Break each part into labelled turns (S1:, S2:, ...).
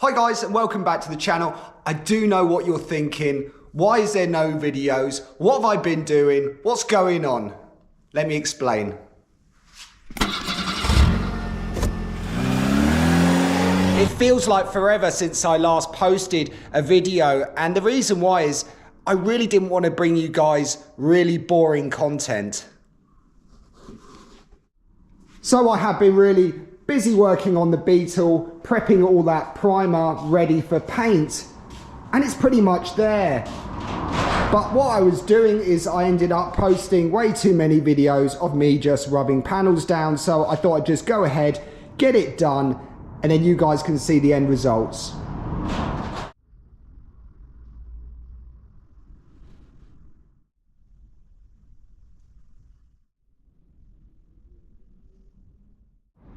S1: Hi guys, and welcome back to the channel. I do know what you're thinking. Why is there no videos? What have I been doing? What's going on? Let me explain. It feels like forever since I last posted a video, and the reason why is I really didn't want to bring you guys really boring content. So I have been really busy working on the Beetle, prepping all that primer ready for paint, and it's pretty much there. But what I was doing is I ended up posting way too many videos of me just rubbing panels down, so I thought I'd just go ahead, get it done, and then you guys can see the end results.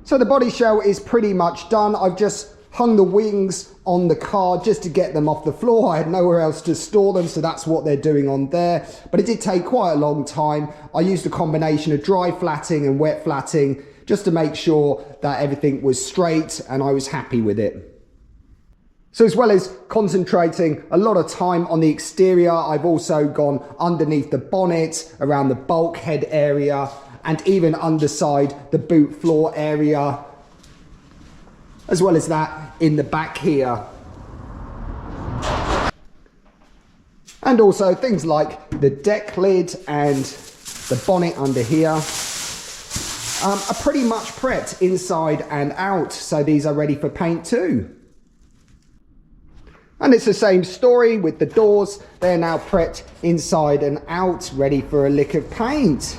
S1: So the body shell is pretty much done. I've just hung the wings on the car just to get them off the floor. I had nowhere else to store them, so that's what they're doing on there. But it did take quite a long time. I used a combination of dry flatting and wet flatting just to make sure that everything was straight, and I was happy with it. So as well as concentrating a lot of time on the exterior, I've also gone underneath the bonnet, around the bulkhead area, and even underside the boot floor area, as well as that in the back here. And also things like the deck lid and the bonnet under here are pretty much prepped inside and out, so these are ready for paint too. And it's the same story with the doors. They're now prepped inside and out, ready for a lick of paint.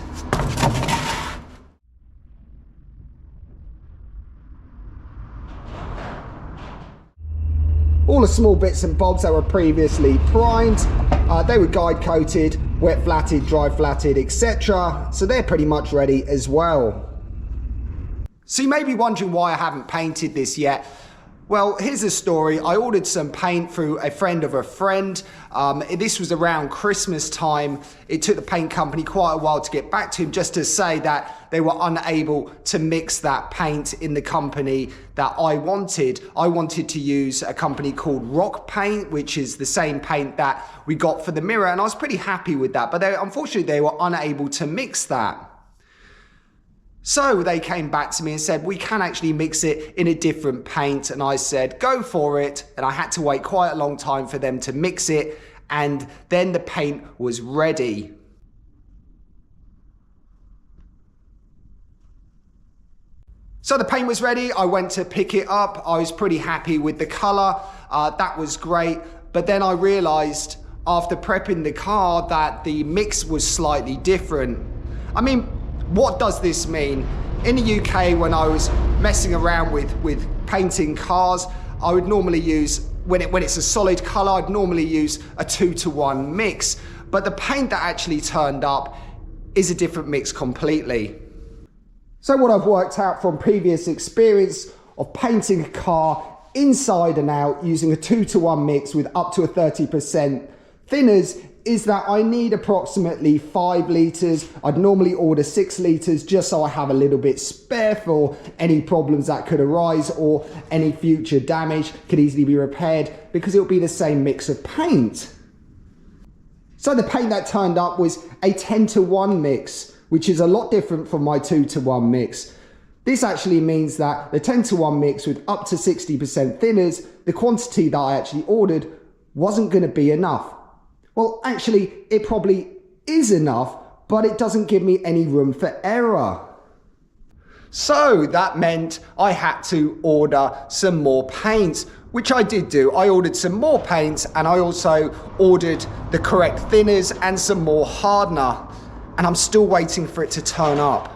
S1: All the small bits and bobs that were previously primed, they were guide coated, wet flatted, dry flatted, etc. So they're pretty much ready as well. So you may be wondering why I haven't painted this yet. Well, here's the story. I ordered some paint through a friend of a friend. This was around Christmas time. It took the paint company quite a while to get back to him, just to say that they were unable to mix that paint in the company that I wanted. I wanted to use a company called Rock Paint, which is the same paint that we got for the Mira, and I was pretty happy with that. But unfortunately, they were unable to mix that. So they came back to me and said, we can actually mix it in a different paint. And I said, go for it. And I had to wait quite a long time for them to mix it. And then the paint was ready. So the paint was ready. I went to pick it up. I was pretty happy with the color. That was great. But then I realized after prepping the car that the mix was slightly different. I mean, what does this mean? In the UK, when I was messing around with painting cars, I would normally use, when it's a solid color, I'd normally use a 2-to-1 mix. But the paint that actually turned up is a different mix completely. So what I've worked out from previous experience of painting a car inside and out using a 2-to-1 mix with up to a 30% thinners is that I need approximately 5 litres. I'd normally order 6 litres just so I have a little bit spare for any problems that could arise, or any future damage could easily be repaired, because it'll be the same mix of paint. So the paint that turned up was a 10-to-1 mix, which is a lot different from my 2-to-1 mix. This actually means that the 10-to-1 mix with up to 60% thinners, the quantity that I actually ordered wasn't going to be enough. Well, actually, it probably is enough, but it doesn't give me any room for error. So that meant I had to order some more paint, which I did do. I ordered some more paint, and I also ordered the correct thinners and some more hardener, and I'm still waiting for it to turn up.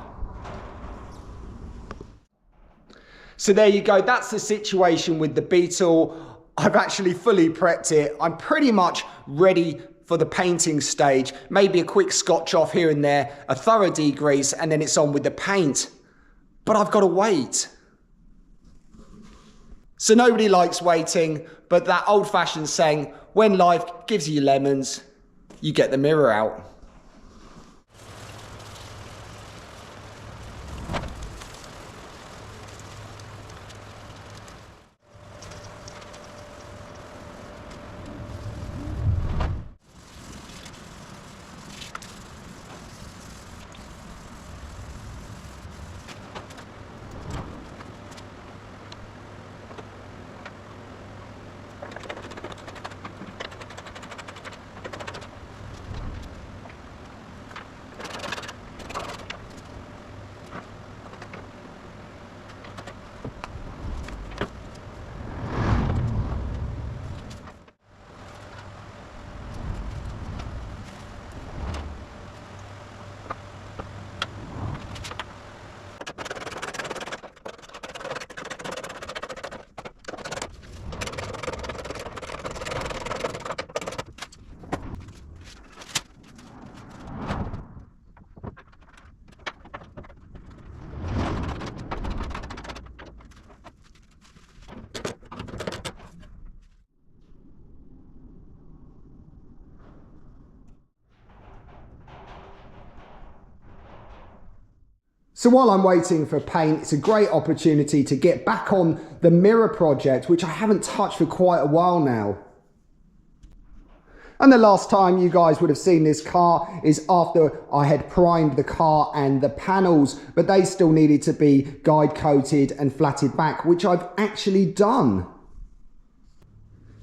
S1: So there you go. That's the situation with the Beetle. I've actually fully prepped it. I'm pretty much ready for the painting stage. Maybe a quick scotch off here and there, a thorough degrease, and then it's on with the paint. But I've got to wait. So nobody likes waiting, but that old-fashioned saying, when life gives you lemons, you get the mirror out. So while I'm waiting for paint, it's a great opportunity to get back on the mirror project, which I haven't touched for quite a while now. And the last time you guys would have seen this car is after I had primed the car and the panels, but they still needed to be guide coated and flatted back, which I've actually done.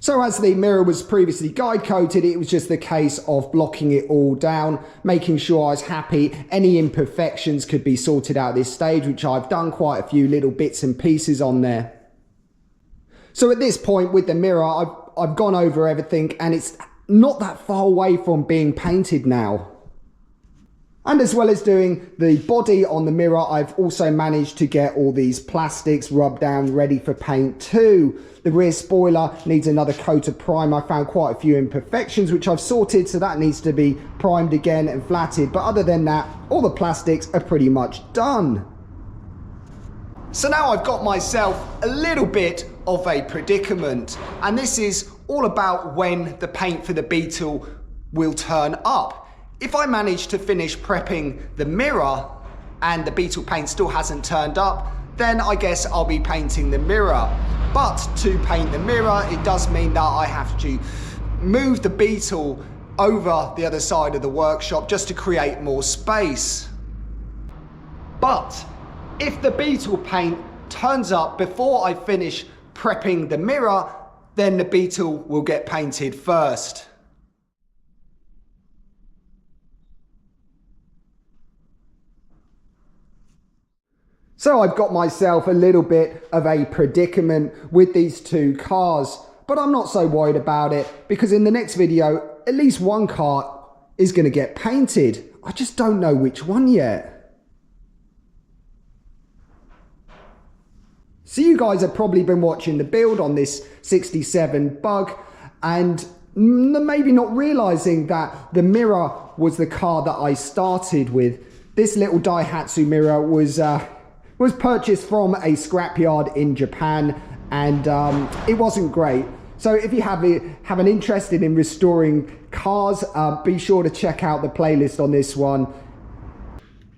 S1: So as the mirror was previously guide coated, it was just the case of blocking it all down, making sure I was happy any imperfections could be sorted out at this stage, which I've done quite a few little bits and pieces on there. So at this point with the mirror, I've gone over everything and it's not that far away from being painted now. And as well as doing the body on the mirror, I've also managed to get all these plastics rubbed down ready for paint too. The rear spoiler needs another coat of prime. I found quite a few imperfections which I've sorted, so that needs to be primed again and flatted. But other than that, all the plastics are pretty much done. So now I've got myself a little bit of a predicament, and this is all about when the paint for the Beetle will turn up. If I manage to finish prepping the mirror and the Beetle paint still hasn't turned up, then I guess I'll be painting the mirror. But to paint the mirror, it does mean that I have to move the Beetle over the other side of the workshop just to create more space. But if the Beetle paint turns up before I finish prepping the mirror, then the Beetle will get painted first. So I've got myself a little bit of a predicament with these two cars, but I'm not so worried about it because in the next video, at least one car is going to get painted. I just don't know which one yet. So you guys have probably been watching the build on this 67 Bug and maybe not realizing that the Mira was the car that I started with. This little Daihatsu Mira was purchased from a scrapyard in Japan, and it wasn't great. So if you have an interest in restoring cars, be sure to check out the playlist on this one.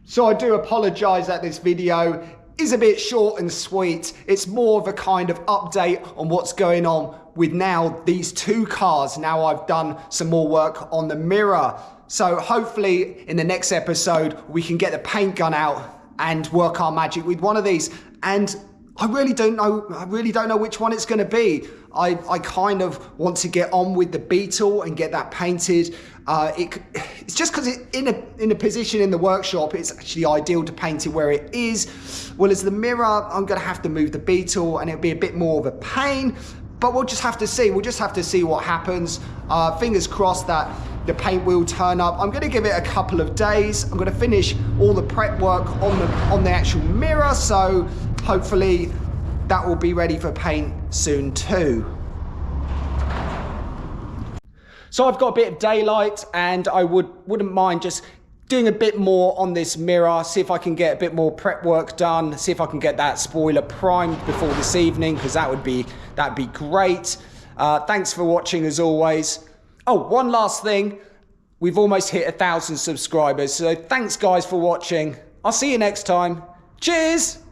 S1: So I do apologize that this video is a bit short and sweet. It's more of a kind of update on what's going on with now these two cars. Now I've done some more work on the Mira. So hopefully in the next episode, we can get the paint gun out and work our magic with one of these. And I really don't know which one it's going to be. I kind of want to get on with the Beetle and get that painted. It's just because in a position in the workshop, it's actually ideal to paint it where it is. Well, as the Mira, I'm going to have to move the Beetle and it'll be a bit more of a pain. But we'll just have to see. We'll just have to see what happens. Fingers crossed that the paint will turn up. I'm going to give it a couple of days. I'm going to finish all the prep work on the actual Mira, so hopefully that will be ready for paint soon too. So I've got a bit of daylight and I wouldn't mind just doing a bit more on this Mira, see if I can get a bit more prep work done, see if I can get that spoiler primed before this evening, because that'd be great. Thanks for watching as always. Oh, one last thing. We've almost hit 1,000 subscribers, so thanks guys for watching. I'll see you next time. Cheers!